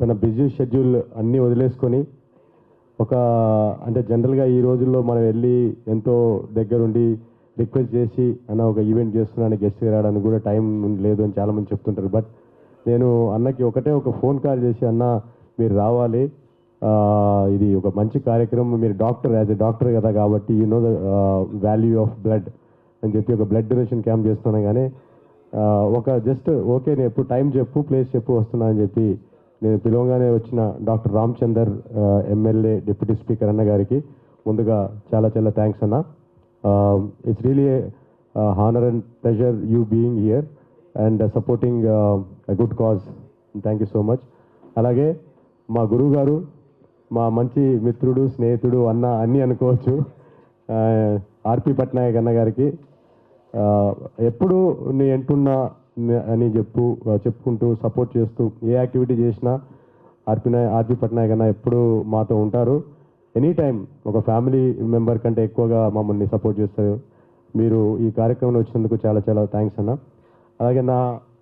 తన busy schedule అన్నీ వదిలేసుకొని ఒక అంటే జనరల్గా ఈ రోజుల్లో మనం వెళ్ళి ఎంతో దగ్గరుండి రిక్వెస్ట్ చేసి అన్న ఒక ఈవెంట్ చేస్తున్నాను గెస్ట్గా రావడానికి కూడా టైం లేదు అని చాలామంది చెప్తుంటారు. బట్ నేను అన్నకి ఒక ఫోన్ కాల్ చేసి అన్న మీరు రావాలి, ఇది ఒక మంచి కార్యక్రమం, మీరు డాక్టర్ యాజ్ ఎ డాక్టర్ కదా కాబట్టి you know the value of blood అని చెప్పి ఒక బ్లడ్ డొనేషన్ క్యాంప్ చేస్తున్నాను. కానీ ఒక జస్ట్ ఓకే నేను ఎప్పుడు టైం చెప్పు ప్లేస్ చెప్పు వస్తున్నా అని చెప్పి నేను పిలవగానే వచ్చిన doctor Ramachandar MLA deputy speaker అన్న గారికి ముందుగా చాలా చాలా థ్యాంక్స్ అన్న. It's really honour and pleasure you being here and supporting a good cause. Thank you so much. అలాగే మా గురువు గారు, మా మంచి మిత్రుడు, స్నేహితుడు, అన్న అన్నీ అనుకోవచ్చు, ఆర్పి పట్నాయక్ అన్న గారికి ఎప్పుడు నీ ఎంటున్నా అని చెప్పుకుంటూ సపోర్ట్ చేస్తూ ఏ యాక్టివిటీ చేసినా ఆర్పి పట్నాయక్ అన్న ఎప్పుడు మాతో ఉంటారు. ఎనీ టైం ఒక ఫ్యామిలీ మెంబర్ కంటే ఎక్కువగా మమ్మల్ని సపోర్ట్ చేస్తారు. మీరు ఈ కార్యక్రమంలో వచ్చినందుకు చాలా చాలా థ్యాంక్స్ అన్న. అలాగే నా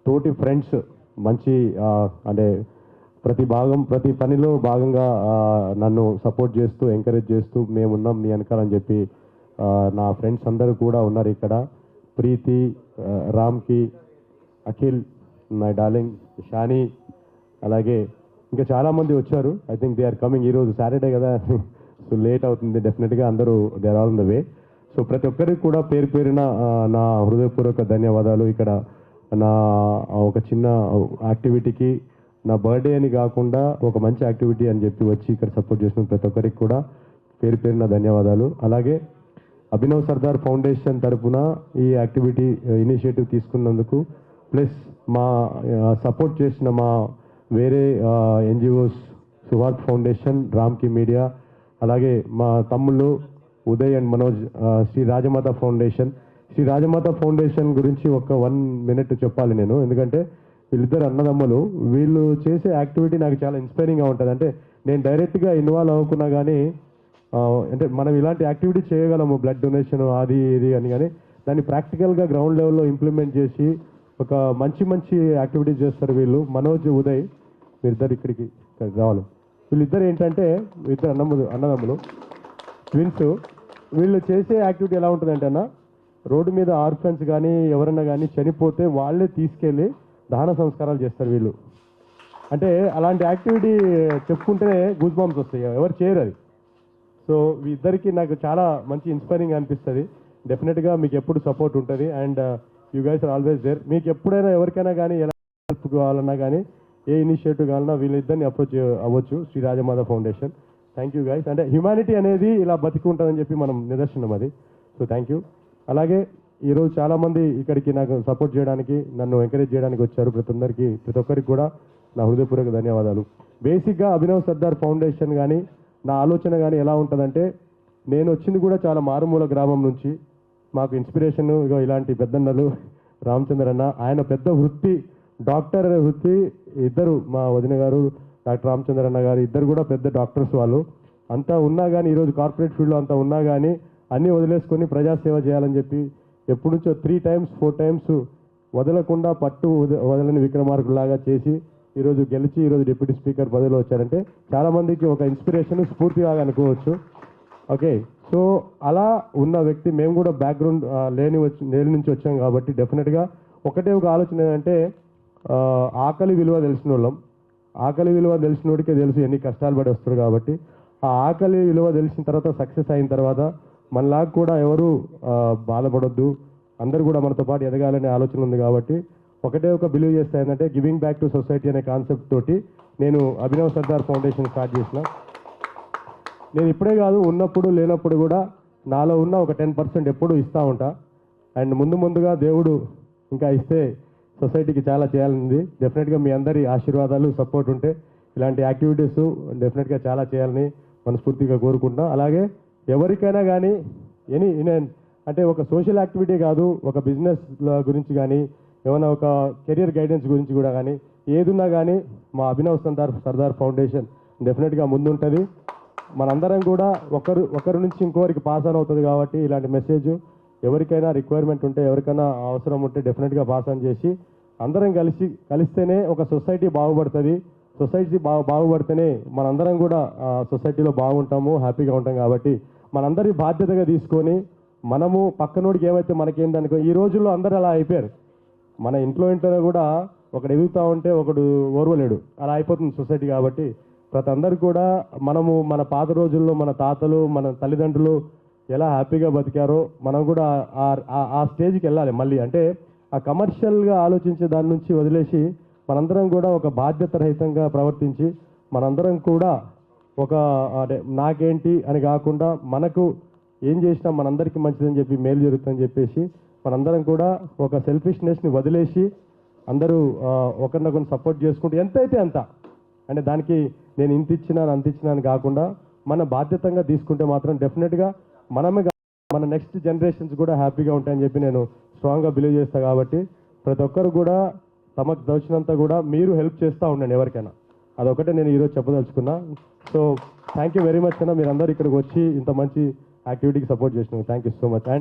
తోటి ఫ్రెండ్స్ మంచి అంటే ప్రతి పనిలో భాగంగా నన్ను సపోర్ట్ చేస్తూ ఎంకరేజ్ చేస్తూ మేమున్నాం మీ వెనకాలని చెప్పి నా ఫ్రెండ్స్ అందరూ కూడా ఉన్నారు ఇక్కడ. ప్రీతి, రామ్కి, అఖిల్, మై డార్లింగ్ షానీ, అలాగే ఇంకా చాలామంది వచ్చారు. I think they are coming. ఈరోజు సాటర్డే కదా, సో లేట్ అవుతుంది. డెఫినెట్గా అందరూ they are all in the way. So ప్రతి ఒక్కరికి కూడా పేరు పేరున నా హృదయపూర్వక ధన్యవాదాలు. ఇక్కడ నా ఒక చిన్న యాక్టివిటీకి నా బర్త్డే అని కాకుండా ఒక మంచి యాక్టివిటీ అని చెప్పి వచ్చి ఇక్కడ సపోర్ట్ చేసిన ప్రతి ఒక్కరికి కూడా పేరు పేరున ధన్యవాదాలు. అలాగే అభినవ్ సర్దార్ ఫౌండేషన్ తరఫున ఈ యాక్టివిటీ ఇనిషియేటివ్ తీసుకున్నందుకు, ప్లస్ మా సపోర్ట్ చేసిన మా వేరే NGOs, Suhart foundation, Ramky media, అలాగే మా తమ్ముళ్ళు Uday and Manoj, Shri Rajamata foundation. Shri Rajamata foundation గురించి ఒక 1 minute చెప్పాలి నేను, ఎందుకంటే వీళ్ళిద్దరు అన్నదమ్ములు. వీళ్ళు చేసే యాక్టివిటీ నాకు చాలా ఇన్స్పైరింగ్గా ఉంటుంది. అంటే నేను డైరెక్ట్గా ఇన్వాల్వ్ అవ్వకున్నా కానీ అంటే మనం ఇలాంటి యాక్టివిటీ చేయగలము, బ్లడ్ డొనేషన్ అది ఇది అని, కానీ దాన్ని ప్రాక్టికల్గా గ్రౌండ్ లెవెల్లో ఇంప్లిమెంట్ చేసి ఒక మంచి యాక్టివిటీస్ చేస్తారు వీళ్ళు. మనోజ్, ఉదయ్ వీళ్ళిద్దరు ఇక్కడికి రావాలి. వీళ్ళిద్దరు ఏంటంటే ఇద్దరు అన్నదమ్ములు ట్విన్స్. వీళ్ళు చేసే యాక్టివిటీ ఎలా ఉంటుందంటే అన్న, రోడ్డు మీద ఆర్ఫన్స్ కానీ ఎవరన్నా కానీ చనిపోతే వాళ్ళే తీసుకెళ్ళి దహన సంస్కారాలు చేస్తారు వీళ్ళు. అంటే అలాంటి యాక్టివిటీ చెప్పుకుంటేనే గూస్ బంప్స్ వస్తాయి, ఎవరు చేయరు అది. సో ఇద్దరికి నాకు చాలా మంచి ఇన్స్పైరింగ్ అనిపిస్తుంది. డెఫినెట్గా మీకు ఎప్పుడు సపోర్ట్ ఉంటుంది and you guys are always there. మీకు ఎప్పుడైనా ఎవరికైనా కానీ ఎలా హెల్ప్ కావాలన్నా కానీ ఏ ఇనిషియేటివ్ కావాలన్నా వీళ్ళిద్దరిని అప్రోచ్ అవ్వచ్చు, Shri Rajamata foundation. Thank you guys. అంటే హ్యుమానిటీ అనేది ఇలా బతికి ఉంటుందని చెప్పి మనం నిదర్శనం అది. So thank you. అలాగే ఈరోజు చాలామంది ఇక్కడికి నాకు సపోర్ట్ చేయడానికి, నన్ను ఎంకరేజ్ చేయడానికి వచ్చారు. ప్రతి ఒక్కరికి కూడా నా హృదయపూర్వక ధన్యవాదాలు. బేసిక్గా అభినవ్ సర్దార్ ఫౌండేషన్ కానీ నా ఆలోచన కానీ ఎలా ఉంటుందంటే, నేను వచ్చింది కూడా చాలా మారుమూల గ్రామం నుంచి. మాకు ఇన్స్పిరేషన్ ఇలాంటి పెద్దన్నలు రామచంద్ర అన్న, ఆయన పెద్ద వృత్తి డాక్టర్ అనే వృత్తి. ఇద్దరు మా వదిన గారు డాక్టర్ రామచంద్ర అన్న గారు, ఇద్దరు కూడా పెద్ద డాక్టర్స్. వాళ్ళు అంతా ఉన్నా కానీ ఈరోజు కార్పొరేట్ ఫీల్డ్లో అంతా ఉన్నా కానీ అన్నీ వదిలేసుకొని ప్రజాసేవ చేయాలని చెప్పి ఎప్పటి నుంచో 3 times 4 times వదలకుండా వదలని విక్రమార్కులాగా చేసి ఈరోజు గెలిచి ఈరోజు డిప్యూటీ స్పీకర్ పదవిలో వచ్చారంటే చాలామందికి ఒక ఇన్స్పిరేషన్, స్ఫూర్తిలాగా అనుకోవచ్చు. ఓకే, సో అలా ఉన్న వ్యక్తి. మేము కూడా బ్యాక్గ్రౌండ్ నేల నుంచి వచ్చాం కాబట్టి డెఫినెట్గా ఒక ఆలోచన ఏంటంటే, ఆకలి విలువ తెలిసిన వాళ్ళం. ఆకలి విలువ తెలిసినోడికే తెలుసు ఎన్ని కష్టాలు పడి వస్తారు కాబట్టి, ఆ ఆకలి విలువ తెలిసిన తర్వాత సక్సెస్ అయిన తర్వాత మనలాగా కూడా ఎవరు బాధపడొద్దు, అందరూ కూడా మనతో పాటు ఎదగాలనే ఆలోచన ఉంది. కాబట్టి ఒక బిలీవ్ చేస్తా ఏంటంటే, గివింగ్ బ్యాక్ టు సొసైటీ అనే కాన్సెప్ట్ తోటి నేను అభినవ్ సర్దార్ ఫౌండేషన్ స్టార్ట్ చేసిన. నేను ఇప్పుడే కాదు, ఉన్నప్పుడు లేనప్పుడు కూడా నాలో ఉన్న ఒక 10% ఎప్పుడు ఇస్తూ ఉంటా. అండ్ ముందుగా దేవుడు ఇంకా ఇస్తే సొసైటీకి చాలా చేయాలని. డెఫినెట్గా మీ అందరి ఆశీర్వాదాలు, సపోర్ట్ ఉంటే ఇలాంటి యాక్టివిటీస్ డెఫినెట్గా చాలా చేయాలని మనస్ఫూర్తిగా కోరుకుంటున్నాం. అలాగే ఎవరికైనా కానీ అంటే ఒక సోషల్ యాక్టివిటీ కాదు, ఒక బిజినెస్ గురించి కానీ ఏమైనా ఒక కెరియర్ గైడెన్స్ గురించి కూడా కానీ ఏదున్నా కానీ మా అభినవ్ సర్దార్ ఫౌండేషన్ డెఫినెట్గా ముందుంటుంది. మనందరం కూడా ఒకరి నుంచి ఇంకోరికి పాస్ ఆన్ అవుతుంది. కాబట్టి ఇలాంటి మెసేజ్ ఎవరికైనా రిక్వైర్మెంట్ ఉంటే, ఎవరికైనా అవసరం ఉంటే డెఫినెట్గా పాస్ ఆన్ చేసి అందరం కలిస్తేనే ఒక సొసైటీ బాగుపడుతుంది. సొసైటీ బాగుపడితేనే మనందరం కూడా సొసైటీలో బాగుంటాము, హ్యాపీగా ఉంటాం. కాబట్టి మనందరి బాధ్యతగా తీసుకొని మనము పక్కనోడికి ఏమైతే మనకేందనుకో, ఈ రోజుల్లో అందరూ అలా అయిపోయారు. మన ఇంట్లోనే కూడా ఒకడు ఎదుగుతూ ఉంటే ఒకడు ఓర్వలేడు, అలా అయిపోతుంది సొసైటీ. కాబట్టి ప్రతి అందరు కూడా మనము మన పాత రోజుల్లో మన తాతలు మన తల్లిదండ్రులు ఎలా హ్యాపీగా బతికారో మనం కూడా ఆ స్టేజ్కి వెళ్ళాలి మళ్ళీ. అంటే ఆ కమర్షియల్గా ఆలోచించే దాని నుంచి వదిలేసి మనందరం కూడా ఒక బాధ్యత రహితంగా ప్రవర్తించి మనందరం కూడా ఒక అంటే నాకేంటి అని కాకుండా మనకు ఏం చేసినా మనందరికీ మంచిదని చెప్పి మేలు జరుగుతుందని చెప్పేసి మనందరం కూడా ఒక సెల్ఫిష్నెస్ని వదిలేసి అందరూ ఒకరినొకరిని సపోర్ట్ చేసుకుంటూ ఎంతైతే అంత, అంటే దానికి నేను ఇంత ఇచ్చినాను అంత ఇచ్చినాను కాకుండా మన బాధ్యతంగా తీసుకుంటే మాత్రం డెఫినెట్గా మనమే మన నెక్స్ట్ జనరేషన్స్ కూడా హ్యాపీగా ఉంటాయని చెప్పి నేను స్ట్రాంగ్గా బిలీవ్ చేస్తాను. కాబట్టి ప్రతి ఒక్కరు కూడా తమకు దోచినంత కూడా మీరు హెల్ప్ చేస్తూ ఉండండి ఎవరికైనా. అదొకటే నేను ఈరోజు చెప్పదలుచుకున్నా. So thank you very much అన్న, మీరందరూ ఇక్కడికి వచ్చి ఇంత మంచి యాక్టివిటీకి సపోర్ట్ చేసినారు. Thank you so much. And